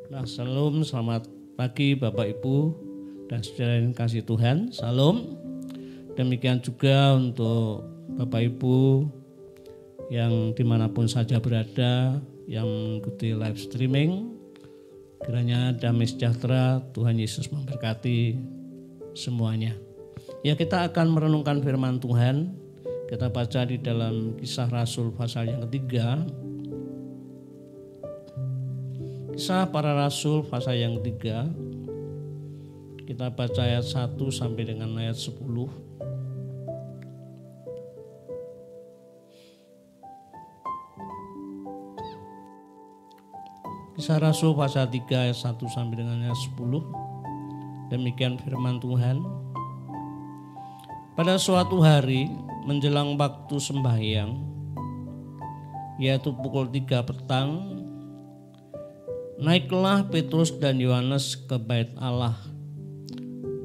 Nah, salam, selamat pagi Bapak Ibu dan saudara yang kasih Tuhan. Salam. Demikian juga untuk Bapak Ibu yang dimanapun saja berada, yang mengikuti live streaming. Kiranya damai sejahtera Tuhan Yesus memberkati semuanya. Ya, kita akan merenungkan firman Tuhan. Kita baca di dalam Kisah Rasul pasal yang ketiga. Kisah para Rasul pasal yang ketiga. Kita baca ayat 1 sampai dengan ayat 10. Kisah Rasul pasal 3 ayat 1 sampai dengan ayat 10. Demikian firman Tuhan. Pada suatu hari menjelang waktu sembahyang, yaitu pukul 3 petang, naiklah Petrus dan Yohanes ke bait Allah.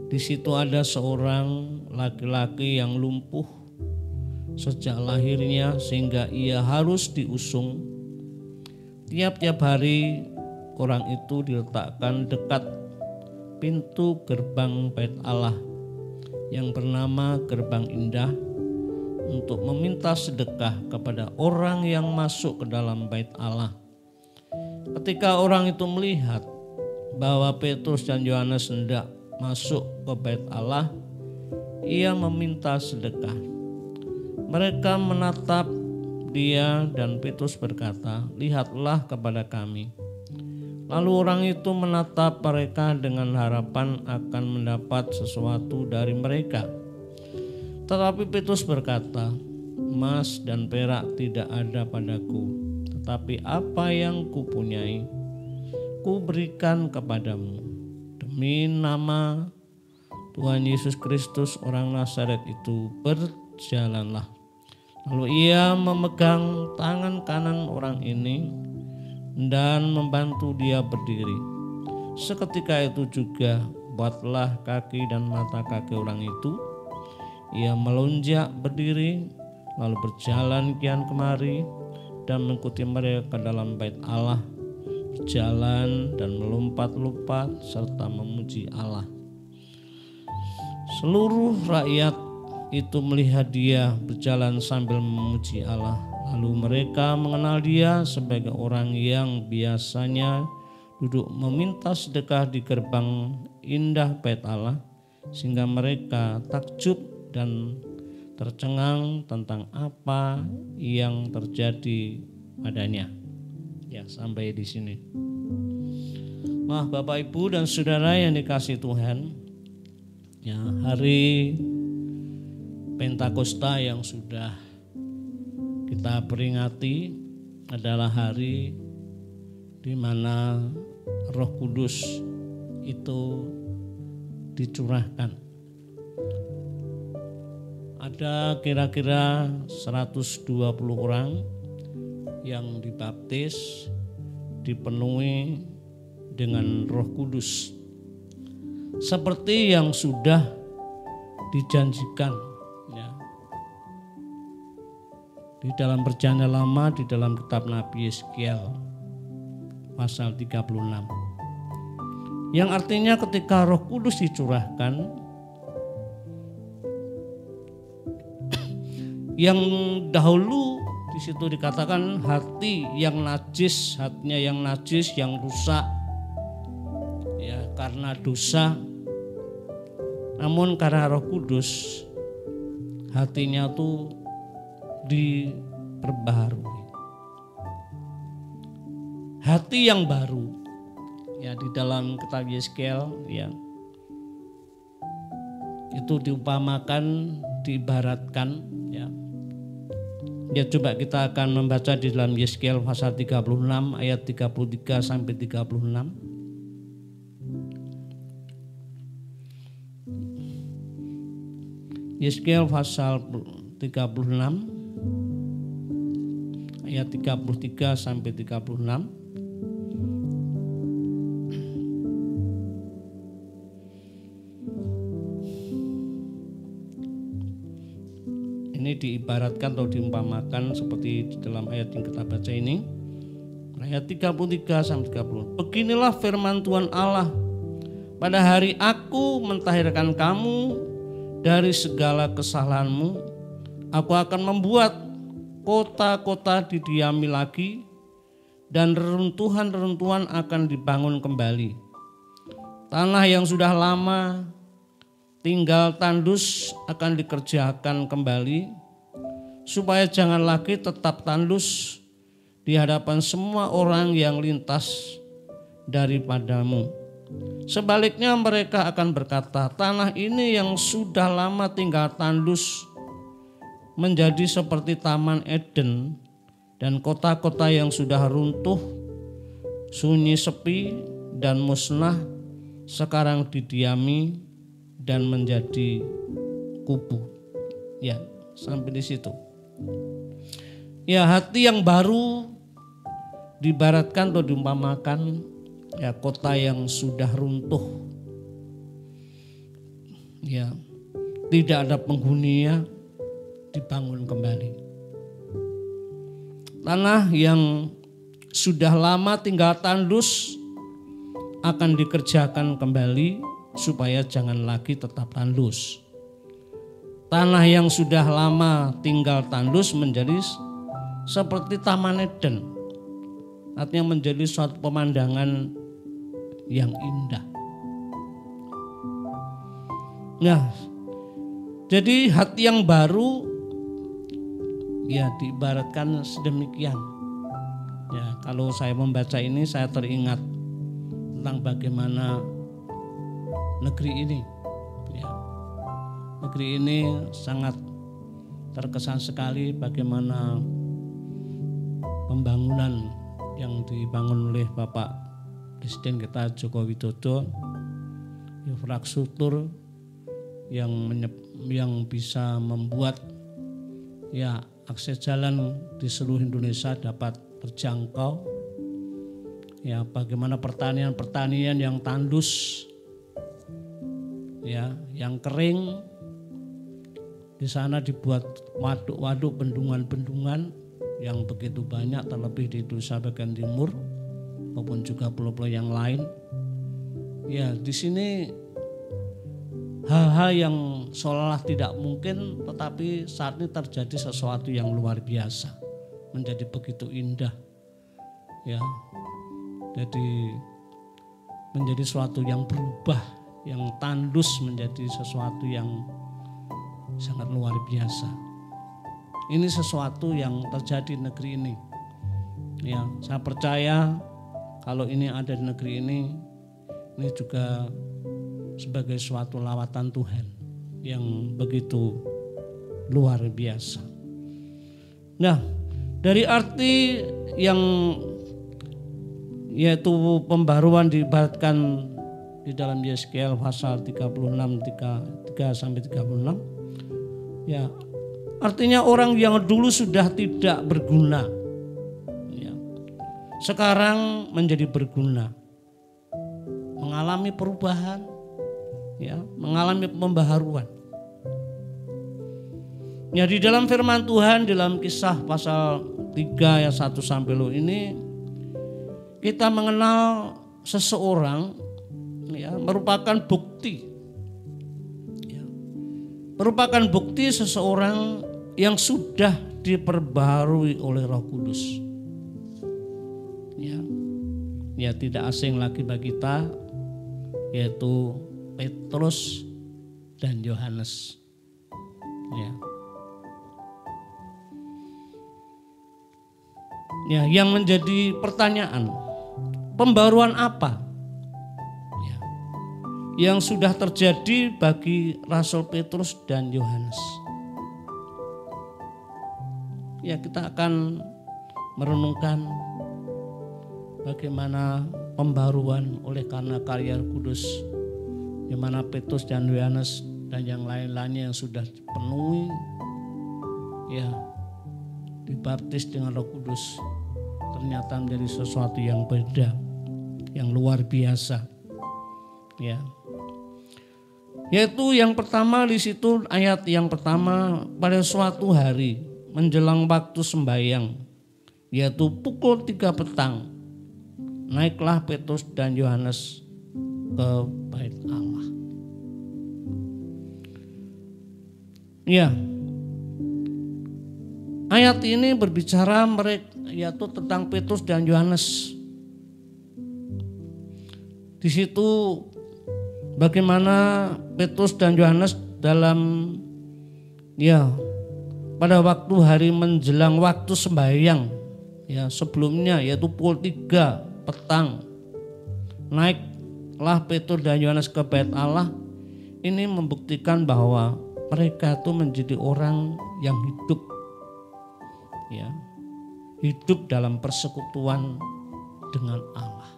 Di situ ada seorang laki-laki yang lumpuh sejak lahirnya sehingga ia harus diusung. Tiap-tiap hari orang itu diletakkan dekat pintu gerbang bait Allah yang bernama Gerbang Indah untuk meminta sedekah kepada orang yang masuk ke dalam bait Allah. Ketika orang itu melihat bahwa Petrus dan Yohanes hendak masuk ke bait Allah, ia meminta sedekah. Mereka menatap dia dan Petrus berkata, "Lihatlah kepada kami." Lalu orang itu menatap mereka dengan harapan akan mendapat sesuatu dari mereka. Tetapi Petrus berkata, "Emas dan perak tidak ada padaku, tetapi apa yang kupunyai, kuberikan kepadamu. Demi nama Tuhan Yesus Kristus orang Nazaret itu, berjalanlah." Lalu ia memegang tangan kanan orang ini dan membantu dia berdiri. Seketika itu juga buatlah kaki dan mata kaki orang itu. Ia melonjak berdiri, lalu berjalan kian kemari dan mengikuti mereka ke dalam bait Allah, berjalan dan melompat-lompat serta memuji Allah. Seluruh rakyat itu melihat dia berjalan sambil memuji Allah. Lalu mereka mengenal dia sebagai orang yang biasanya duduk meminta sedekah di gerbang indah bait Allah, sehingga mereka takjub dan tercengang tentang apa yang terjadi padanya. Ya, sampai di sini. Wah, Bapak Ibu dan Saudara yang dikasihi Tuhan, ya, hari Pentakosta yang sudah kita peringati adalah hari di mana Roh Kudus itu dicurahkan. Ada kira-kira 120 orang yang dibaptis, dipenuhi dengan Roh Kudus seperti yang sudah dijanjikan ya, di dalam Perjanjian Lama, di dalam kitab Nabi Yeskiel pasal 36, yang artinya ketika Roh Kudus dicurahkan, yang dahulu di situ dikatakan hati yang najis, hatinya yang najis, yang rusak ya karena dosa. Namun karena Roh Kudus hatinya tuh diperbaharui. Hati yang baru ya, di dalam kitab Yeskiel ya, itu diumpamakan, diibaratkan ya. Ya, coba kita akan membaca di dalam Yeskiel pasal 36 ayat 33 sampai 36. Yeskiel pasal 36 ayat 33 sampai 36. Ini diibaratkan atau diumpamakan seperti di dalam ayat yang kita baca ini. ayat 33 sampai 30. Beginilah firman Tuhan Allah, pada hari aku mentahirkan kamu dari segala kesalahanmu, aku akan membuat kota-kota didiami lagi dan reruntuhan-reruntuhan akan dibangun kembali. Tanah yang sudah lama tinggal tandus akan dikerjakan kembali, supaya jangan lagi tetap tandus di hadapan semua orang yang lintas daripadamu. Sebaliknya mereka akan berkata, tanah ini yang sudah lama tinggal tandus menjadi seperti Taman Eden, dan kota-kota yang sudah runtuh, sunyi, sepi, dan musnah sekarang didiami dan menjadi kubu. Ya, sampai di situ. Ya, hati yang baru diibaratkan atau diumpamakan ya kota yang sudah runtuh. Ya, tidak ada penghuninya, dibangun kembali. Tanah yang sudah lama tinggal tandus akan dikerjakan kembali supaya jangan lagi tetap tandus. Tanah yang sudah lama tinggal tandus menjadi seperti Taman Eden. Artinya menjadi suatu pemandangan yang indah. Nah, jadi hati yang baru ya diibaratkan sedemikian. Ya, kalau saya membaca ini saya teringat tentang bagaimana negeri ini. Ya, negeri ini sangat terkesan sekali bagaimana pembangunan yang dibangun oleh Bapak Presiden kita Joko Widodo, infrastruktur yang bisa membuat ya akses jalan di seluruh Indonesia dapat terjangkau. Ya, bagaimana pertanian yang tandus, ya, yang kering, di sana dibuat waduk-waduk, bendungan-bendungan yang begitu banyak, terlebih di Indonesia bagian timur maupun juga pulau-pulau yang lain. Ya, di sini hal-hal yang seolah tidak mungkin, tetapi saat ini terjadi sesuatu yang luar biasa, menjadi begitu indah. Ya, jadi menjadi sesuatu yang berubah, yang tandus menjadi sesuatu yang sangat luar biasa. Ini sesuatu yang terjadi di negeri ini. Ya, saya percaya kalau ini ada di negeri ini juga sebagai suatu lawatan Tuhan yang begitu luar biasa. Nah, dari arti yang yaitu pembaruan diibaratkan di dalam Yeskiel pasal 36 3 sampai 36. Ya, artinya orang yang dulu sudah tidak berguna, ya, sekarang menjadi berguna, mengalami perubahan, ya, mengalami pembaharuan. Ya, di dalam firman Tuhan dalam Kisah pasal 3 ayat 1 sampai 2 ini kita mengenal seseorang, ya, merupakan bukti. Merupakan bukti seseorang yang sudah diperbaharui oleh Roh Kudus. Ya, tidak asing lagi bagi kita, yaitu Petrus dan Yohanes. Ya, yang menjadi pertanyaan, pembaruan apa yang sudah terjadi bagi Rasul Petrus dan Yohanes? Ya, kita akan merenungkan bagaimana pembaruan oleh karena karya Kudus, di mana Petrus dan Yohanes dan yang lain-lainnya yang sudah dipenuhi, ya, dibaptis dengan Roh Kudus, ternyata menjadi sesuatu yang beda, yang luar biasa. Ya, yaitu yang pertama di situ ayat yang pertama, pada suatu hari menjelang waktu sembahyang yaitu pukul 3 petang, naiklah Petrus dan Yohanes ke bait Allah. Ya, ayat ini berbicara mereka, yaitu tentang Petrus dan Yohanes. Di situ bagaimana Petrus dan Yohanes dalam pada waktu hari menjelang waktu sembahyang sebelumnya, yaitu pukul 3 petang, naiklah Petrus dan Yohanes ke bait Allah. Ini membuktikan bahwa mereka itu menjadi orang yang hidup dalam persekutuan dengan Allah.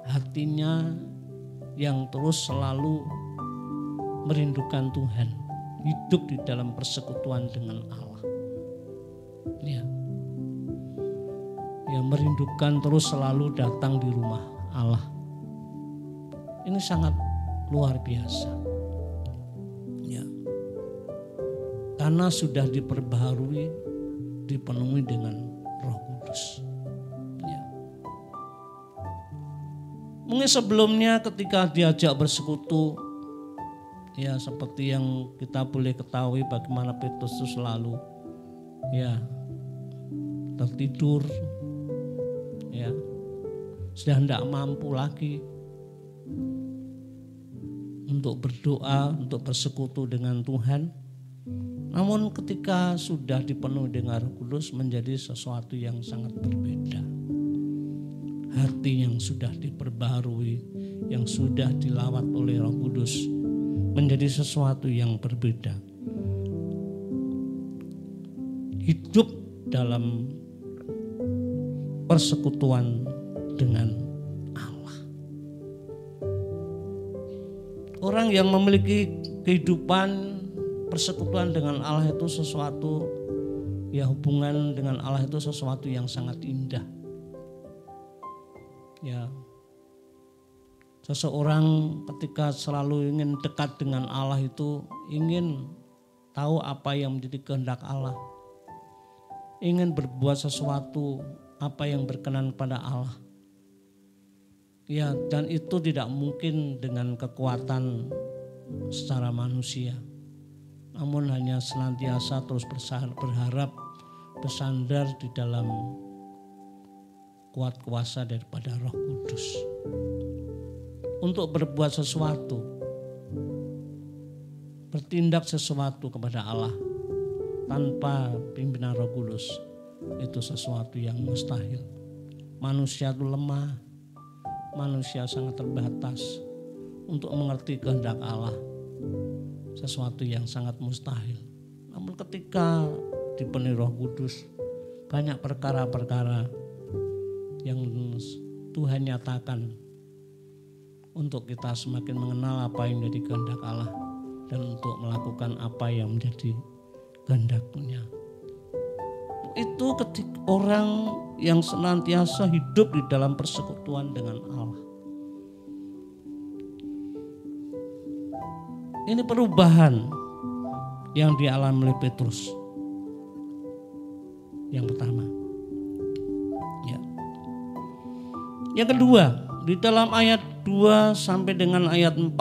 Hatinya yang terus selalu merindukan Tuhan, hidup di dalam persekutuan dengan Allah. Merindukan terus selalu datang di rumah Allah. Ini sangat luar biasa. Karena sudah diperbaharui, dipenuhi dengan Roh Kudus. Mungkin sebelumnya ketika diajak bersekutu, seperti yang kita boleh ketahui bagaimana Petrus itu selalu tertidur, sudah tidak mampu lagi untuk berdoa, untuk bersekutu dengan Tuhan. Namun ketika sudah dipenuhi dengan Roh Kudus, menjadi sesuatu yang sangat berbeda. Hati yang sudah diperbaharui, yang sudah dilawat oleh Roh Kudus, menjadi sesuatu yang berbeda. Hidup dalam persekutuan dengan Allah. Orang yang memiliki kehidupan persekutuan dengan Allah itu sesuatu, hubungan dengan Allah itu sesuatu yang sangat indah. Seseorang ketika selalu ingin dekat dengan Allah itu ingin tahu apa yang menjadi kehendak Allah, ingin berbuat sesuatu apa yang berkenan kepada Allah. Dan itu tidak mungkin dengan kekuatan secara manusia. Namun hanya senantiasa terus berharap, bersandar di dalam kuat kuasa daripada Roh Kudus. Untuk berbuat sesuatu, bertindak sesuatu kepada Allah tanpa pimpinan Roh Kudus, itu sesuatu yang mustahil. Manusia itu lemah, manusia sangat terbatas untuk mengerti kehendak Allah. Sesuatu yang sangat mustahil. Namun ketika dipenuhi Roh Kudus, banyak perkara-perkara yang Tuhan nyatakan untuk kita semakin mengenal apa yang menjadi kehendak Allah dan untuk melakukan apa yang menjadi kehendak-Nya. Itu ketika orang yang senantiasa hidup di dalam persekutuan dengan Allah. Ini perubahan yang dialami oleh Petrus. Yang pertama. Yang kedua, di dalam ayat 2 sampai dengan ayat 4.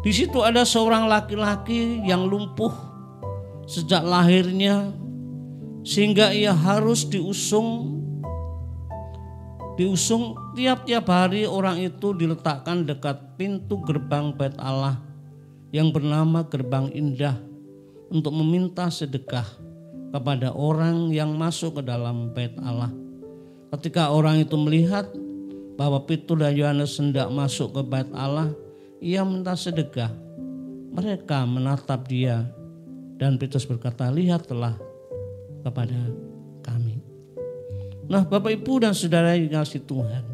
Di situ ada seorang laki-laki yang lumpuh sejak lahirnya, sehingga ia harus diusung tiap-tiap hari. Orang itu diletakkan dekat pintu gerbang bait Allah yang bernama Gerbang Indah untuk meminta sedekah kepada orang yang masuk ke dalam bait Allah. Ketika orang itu melihat bahwa Petrus dan Yohanes hendak masuk ke bait Allah, ia minta sedekah. Mereka menatap dia dan Petrus berkata, "Lihatlah kepada kami." Nah, Bapak Ibu dan Saudara yang dikasihi Tuhan,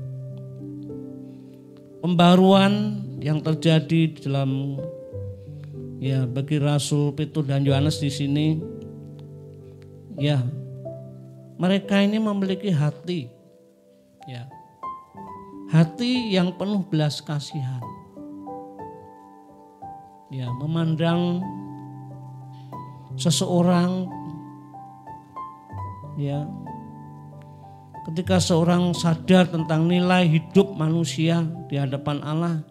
pembaruan yang terjadi dalam bagi Rasul Petrus dan Yohanes di sini, mereka ini memiliki hati, hati yang penuh belas kasihan, memandang seseorang Ya. Ketika seorang sadar tentang nilai hidup manusia di hadapan Allah,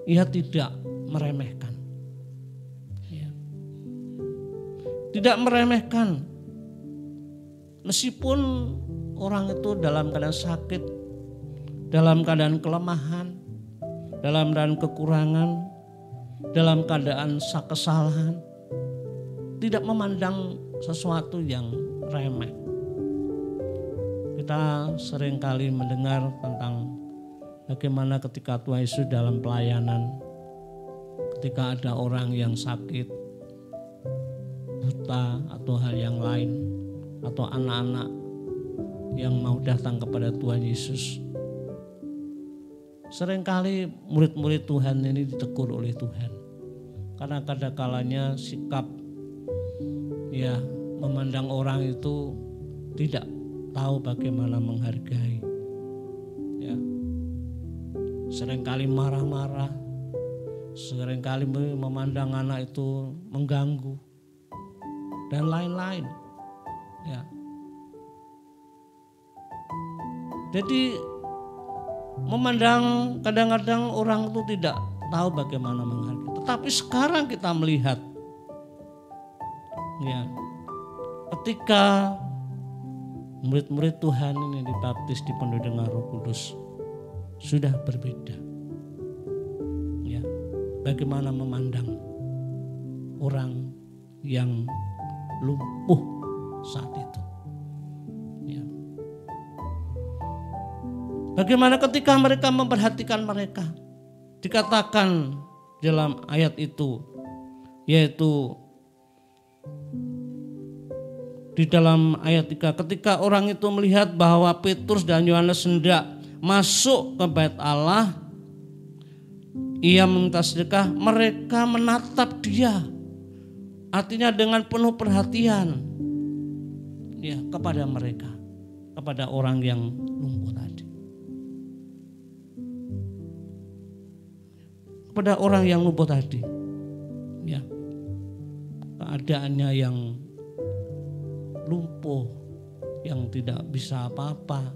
ia tidak meremehkan. Ya. Tidak meremehkan. Meskipun orang itu dalam keadaan sakit, dalam keadaan kelemahan, dalam keadaan kekurangan, dalam keadaan kesalahan, tidak memandang sesuatu yang remeh. Kita seringkali mendengar tentang bagaimana ketika Tuhan Yesus dalam pelayanan, ketika ada orang yang sakit, buta atau hal yang lain, atau anak-anak yang mau datang kepada Tuhan Yesus, seringkali murid-murid Tuhan ini ditegur oleh Tuhan. Karena kadang-kalanya sikap memandang orang itu tidak tahu bagaimana menghargai. Ya. Seringkali marah-marah, seringkali memandang anak itu mengganggu dan lain-lain. Ya. Jadi memandang kadang-kadang orang itu tidak tahu bagaimana menghargai. Tetapi sekarang kita melihat, ya, ketika murid-murid Tuhan ini dibaptis dipenuhi dengan Roh Kudus, sudah berbeda. Ya, bagaimana memandang orang yang lumpuh saat itu. Ya. Bagaimana ketika mereka memperhatikan mereka, dikatakan dalam ayat itu, yaitu di dalam ayat 3, ketika orang itu melihat bahwa Petrus dan Yohanes hendak masuk ke bait Allah, ia meminta sedekah, mereka menatap dia. Artinya dengan penuh perhatian, ya, kepada mereka, kepada orang yang lumpuh tadi. Kepada orang yang lumpuh tadi. Ya. Keadaannya yang lumpuh, yang tidak bisa apa-apa.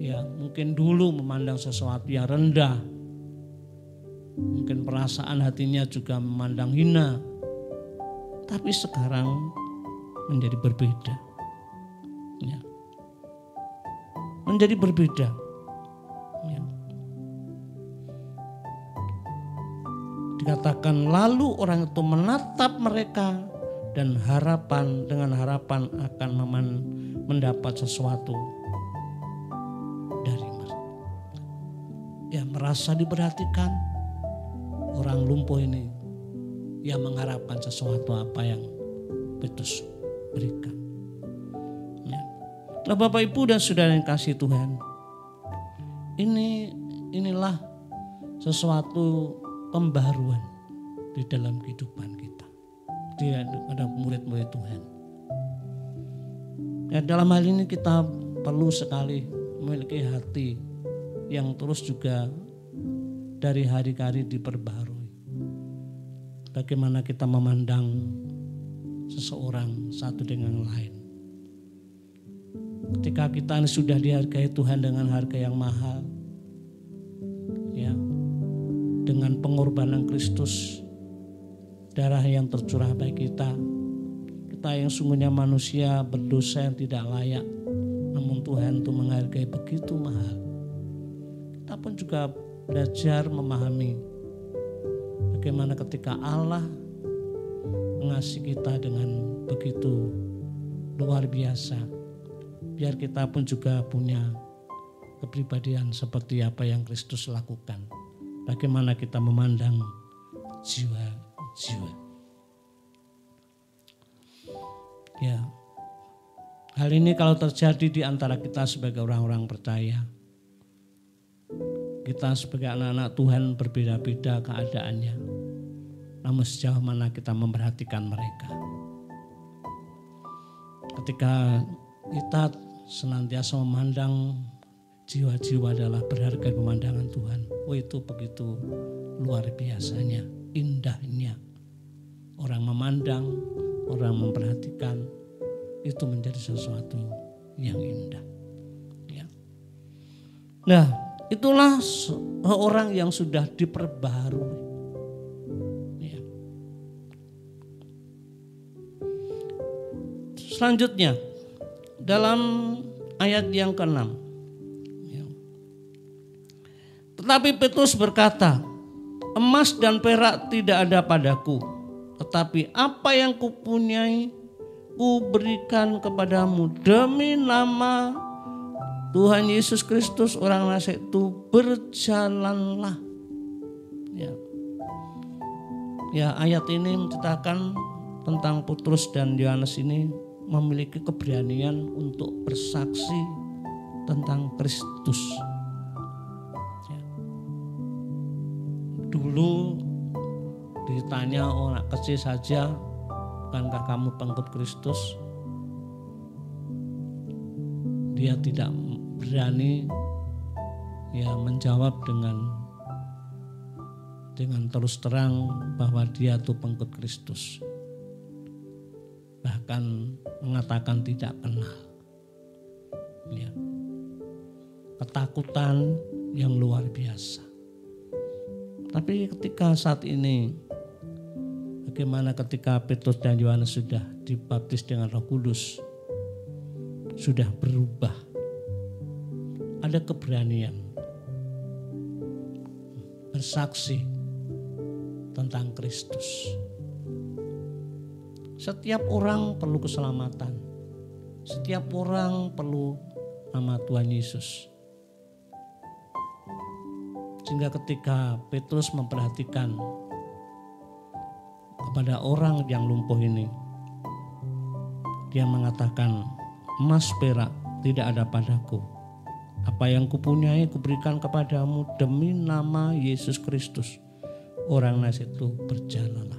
Ya, mungkin dulu memandang sesuatu yang rendah. Mungkin perasaan hatinya juga memandang hina. Tapi sekarang menjadi berbeda. Ya. Menjadi berbeda. Ya. Dikatakan lalu orang itu menatap mereka dan dengan harapan akan mendapat sesuatu dari mereka. Ya, merasa diperhatikan, orang lumpuh ini yang mengharapkan sesuatu apa yang Petrus berikan. Ya. Nah, Bapak Ibu dan Saudara yang kasih Tuhan, inilah sesuatu pembaruan di dalam kehidupan kita. Dia ada murid-murid Tuhan. Ya, dalam hal ini kita perlu sekali memiliki hati yang terus juga dari hari ke hari diperbarui. Bagaimana kita memandang seseorang satu dengan lain. Ketika kita sudah dihargai Tuhan dengan harga yang mahal, ya, dengan pengorbanan Kristus, darah yang tercurah bagi kita yang sungguhnya manusia berdosa yang tidak layak, namun Tuhan itu menghargai begitu mahal. Kita pun juga belajar memahami bagaimana ketika Allah mengasihi kita dengan begitu luar biasa, biar kita pun juga punya kepribadian seperti apa yang Kristus lakukan. Bagaimana kita memandang jiwa. Ya, hal ini kalau terjadi di antara kita sebagai orang-orang percaya, kita sebagai anak-anak Tuhan berbeda-beda keadaannya, namun sejauh mana kita memperhatikan mereka. Ketika kita senantiasa memandang jiwa-jiwa adalah berharga pemandangan Tuhan, itu begitu luar biasanya, indahnya orang memandang, orang memperhatikan, itu menjadi sesuatu yang indah. Ya. Nah, itulah orang yang sudah diperbaharui. Ya. Selanjutnya, dalam ayat yang ke-6. Ya. Tetapi Petrus berkata, emas dan perak tidak ada padaku, tetapi apa yang kupunyai ku berikan kepadamu. Demi nama Tuhan Yesus Kristus orang Nazaret itu berjalanlah. Ya, ayat ini menceritakan tentang Petrus dan Yohanes ini memiliki keberanian untuk bersaksi tentang Kristus. Ya. Dulu ditanya orang kecil saja, bukankah kamu pengikut Kristus? Dia tidak berani menjawab dengan terus terang bahwa dia itu pengikut Kristus. Bahkan mengatakan tidak kenal. Ya. Ketakutan yang luar biasa. Tapi ketika saat ini, bagaimana ketika Petrus dan Yohanes sudah dibaptis dengan Roh Kudus, sudah berubah, ada keberanian bersaksi tentang Kristus. Setiap orang perlu keselamatan. Setiap orang perlu nama Tuhan Yesus. Sehingga ketika Petrus memperhatikan kepada orang yang lumpuh ini, dia mengatakan, emas perak tidak ada padaku. Apa yang kupunyai kuberikan kepadamu. Demi nama Yesus Kristus orang Nazaret itu berjalanlah.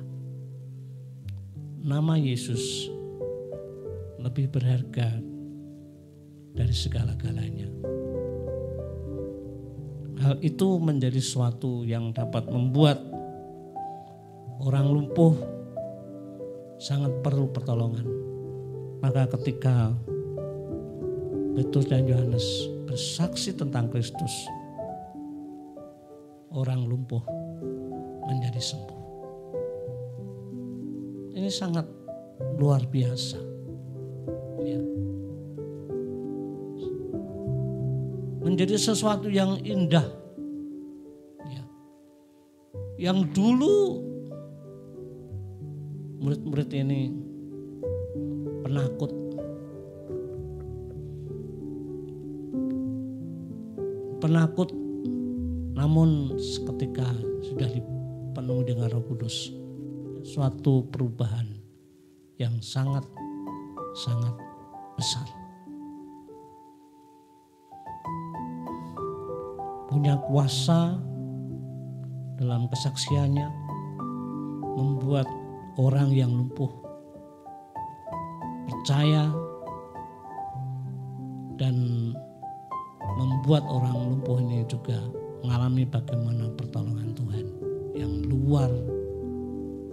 Nama Yesus lebih berharga dari segala-galanya. Hal itu menjadi sesuatu yang dapat membuat orang lumpuh sangat perlu pertolongan. Maka ketika Petrus dan Yohanes bersaksi tentang Kristus, orang lumpuh menjadi sembuh. Ini sangat luar biasa. Ya. Menjadi sesuatu yang indah. Ya. Yang dulu murid-murid ini penakut. Penakut, namun ketika sudah dipenuhi dengan Roh Kudus, suatu perubahan yang sangat besar. Punya kuasa dalam kesaksiannya, membuat orang yang lumpuh percaya dan membuat orang lumpuh ini juga mengalami bagaimana pertolongan Tuhan yang luar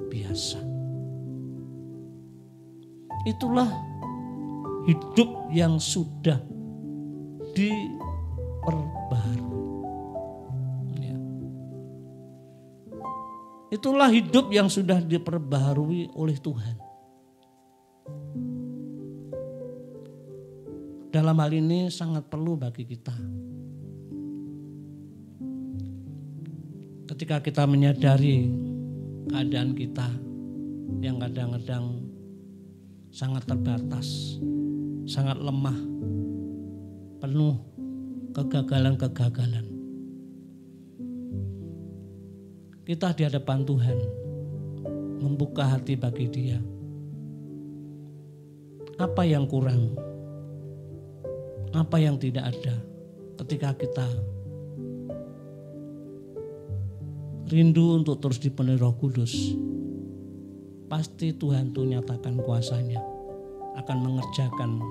biasa. Itulah hidup yang sudah diperbaharui. Ya. Itulah hidup yang sudah diperbaharui oleh Tuhan. Dalam hal ini sangat perlu bagi kita. Ketika kita menyadari keadaan kita yang kadang-kadang sangat terbatas, sangat lemah, penuh kegagalan-kegagalan. Kita di hadapan Tuhan membuka hati bagi Dia. Apa yang kurang? Apa yang tidak ada? Ketika kita rindu untuk terus dipenuhi Roh Kudus, pasti Tuhan itu nyatakan kuasanya akan mengerjakan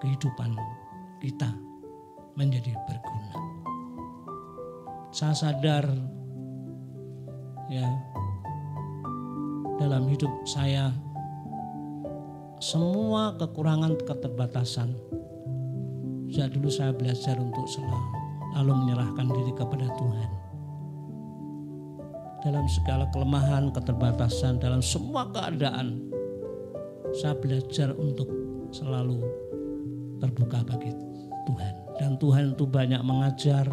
kehidupan kita menjadi berguna. Saya sadar dalam hidup saya semua kekurangan, keterbatasan. Sejak dulu saya belajar untuk selalu menyerahkan diri kepada Tuhan. Dalam segala kelemahan, keterbatasan, dalam semua keadaan, saya belajar untuk selalu terbuka bagi Tuhan. Dan Tuhan itu banyak mengajar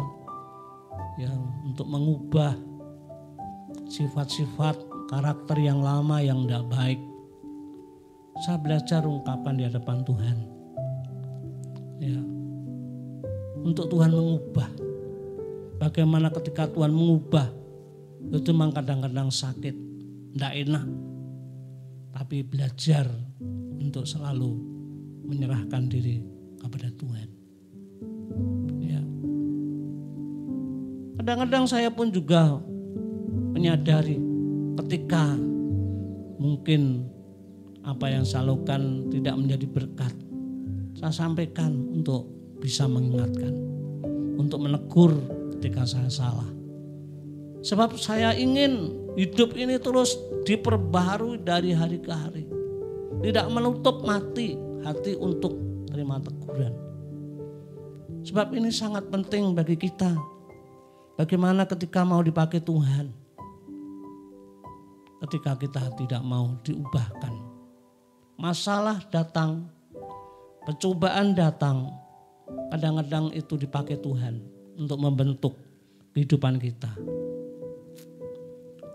ya, untuk mengubah sifat-sifat karakter yang lama yang tidak baik. Saya belajar ungkapan di hadapan Tuhan. Ya, untuk Tuhan mengubah. Bagaimana ketika Tuhan mengubah, itu memang kadang-kadang sakit, tidak enak. Tapi belajar untuk selalu menyerahkan diri kepada Tuhan. Ya. Kadang-kadang saya pun juga menyadari ketika mungkin apa yang saya lakukan tidak menjadi berkat. Saya sampaikan untuk bisa mengingatkan, untuk menegur ketika saya salah. Sebab saya ingin hidup ini terus diperbaharui dari hari ke hari. Tidak menutup hati untuk terima teguran. Sebab ini sangat penting bagi kita. Bagaimana ketika mau dipakai Tuhan. Ketika kita tidak mau diubahkan. Masalah datang, pencobaan datang. Kadang-kadang itu dipakai Tuhan untuk membentuk kehidupan kita.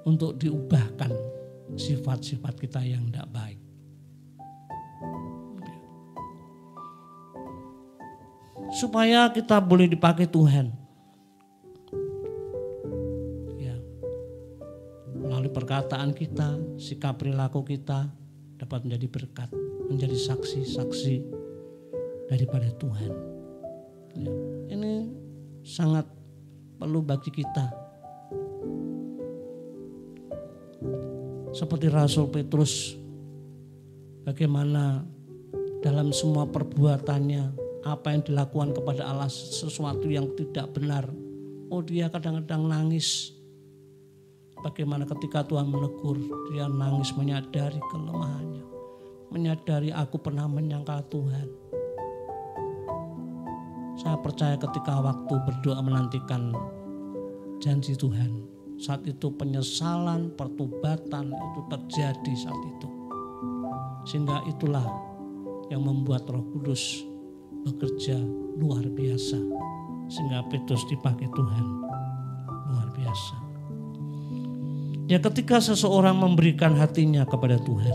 Untuk diubahkan sifat-sifat kita yang tidak baik. Supaya kita boleh dipakai Tuhan. Ya. Melalui perkataan kita, sikap perilaku kita dapat menjadi berkat, menjadi saksi-saksi daripada Tuhan. Ya. Ini sangat perlu bagi kita. Seperti Rasul Petrus, bagaimana dalam semua perbuatannya, apa yang dilakukan kepada Allah sesuatu yang tidak benar. Oh, dia kadang-kadang nangis. Bagaimana ketika Tuhan menegur, dia nangis menyadari kelemahannya. Menyadari aku pernah menyangkal Tuhan. Saya percaya ketika waktu berdoa menantikan janji Tuhan, saat itu penyesalan, pertobatan itu terjadi saat itu. Sehingga itulah yang membuat Roh Kudus bekerja luar biasa. Sehingga Petrus dipakai Tuhan luar biasa. Ya, ketika seseorang memberikan hatinya kepada Tuhan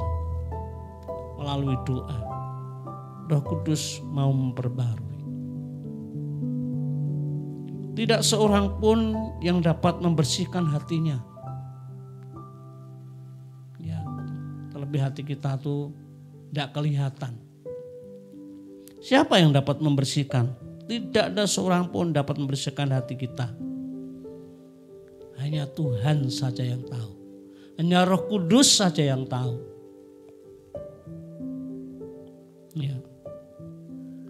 melalui doa, Roh Kudus mau memperbarui. Tidak seorang pun yang dapat membersihkan hatinya. Ya, terlebih hati kita tuh tidak kelihatan. Siapa yang dapat membersihkan? Tidak ada seorang pun dapat membersihkan hati kita. Hanya Tuhan saja yang tahu. Hanya Roh Kudus saja yang tahu. Ya.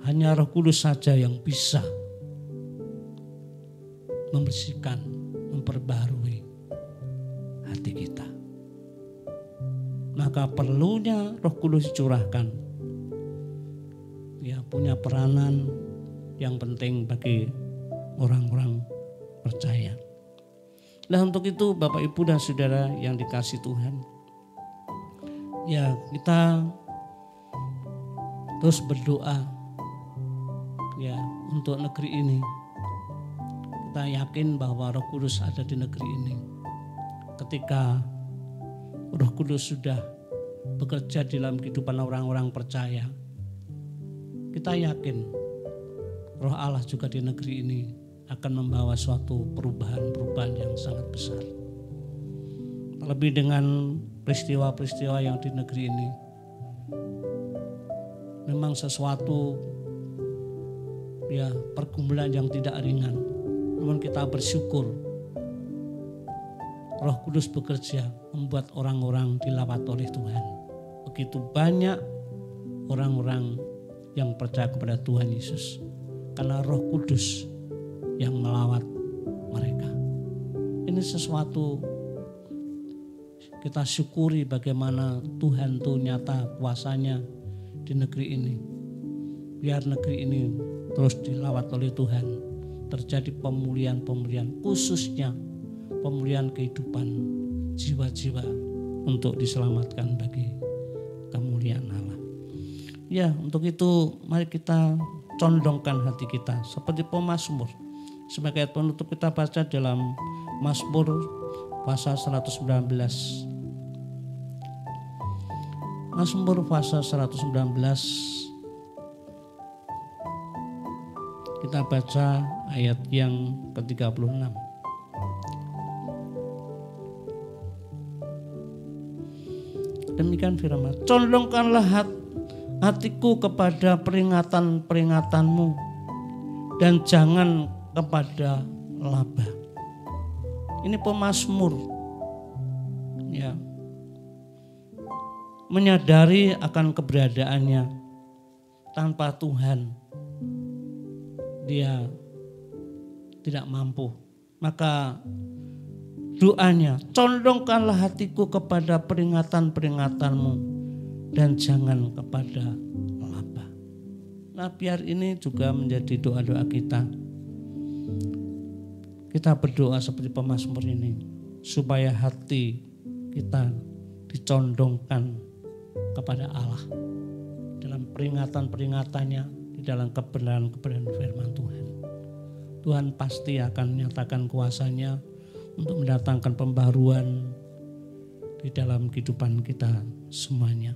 Hanya Roh Kudus saja yang bisa membersihkan, memperbarui hati kita. Maka perlunya Roh Kudus dicurahkan. Ya, punya peranan yang penting bagi orang-orang percaya. Nah, untuk itu Bapak Ibu dan Saudara yang dikasihi Tuhan, ya kita terus berdoa ya untuk negeri ini. Kita yakin bahwa Roh Kudus ada di negeri ini. Ketika Roh Kudus sudah bekerja dalam kehidupan orang-orang percaya, kita yakin Roh Allah juga di negeri ini akan membawa suatu perubahan-perubahan yang sangat besar. Terlebih dengan peristiwa-peristiwa yang di negeri ini, memang sesuatu ya pergumulan yang tidak ringan. Namun kita bersyukur Roh Kudus bekerja membuat orang-orang dilawat oleh Tuhan. Begitu banyak orang-orang yang percaya kepada Tuhan Yesus karena Roh Kudus yang melawat mereka. Ini sesuatu kita syukuri bagaimana Tuhan itu nyata kuasanya di negeri ini. Biar negeri ini terus dilawat oleh Tuhan. Terjadi pemulihan-pemulihan, khususnya pemulihan kehidupan jiwa-jiwa untuk diselamatkan bagi kemuliaan Allah. Ya, untuk itu mari kita condongkan hati kita seperti pemazmur. Sebagai penutup kita baca dalam Mazmur pasal 119. Mazmur pasal 119. Kita baca ayat yang ke-36. Demikian firman, condongkanlah hatiku kepada peringatan-peringatanmu dan jangan kepada laba. Ini pemazmur, ya, menyadari akan keberadaannya. Tanpa Tuhan dia tidak mampu. Maka doanya, condongkanlah hatiku kepada peringatan-peringatanmu dan jangan kepada laba. Nah, biar ini juga menjadi doa-doa kita. Kita berdoa seperti pemazmur ini, supaya hati kita dicondongkan kepada Allah dalam peringatan-peringatannya, di dalam kebenaran-kebenaran firman Tuhan. Tuhan pasti akan menyatakan kuasa-Nya untuk mendatangkan pembaruan di dalam kehidupan kita semuanya.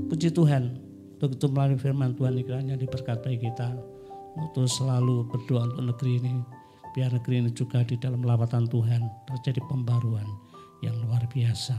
Puji Tuhan, untuk itu melalui firman Tuhan kiranya diberkati kita untuk selalu berdoa untuk negeri ini. Biar negeri ini juga di dalam lawatan Tuhan terjadi pembaruan yang luar biasa.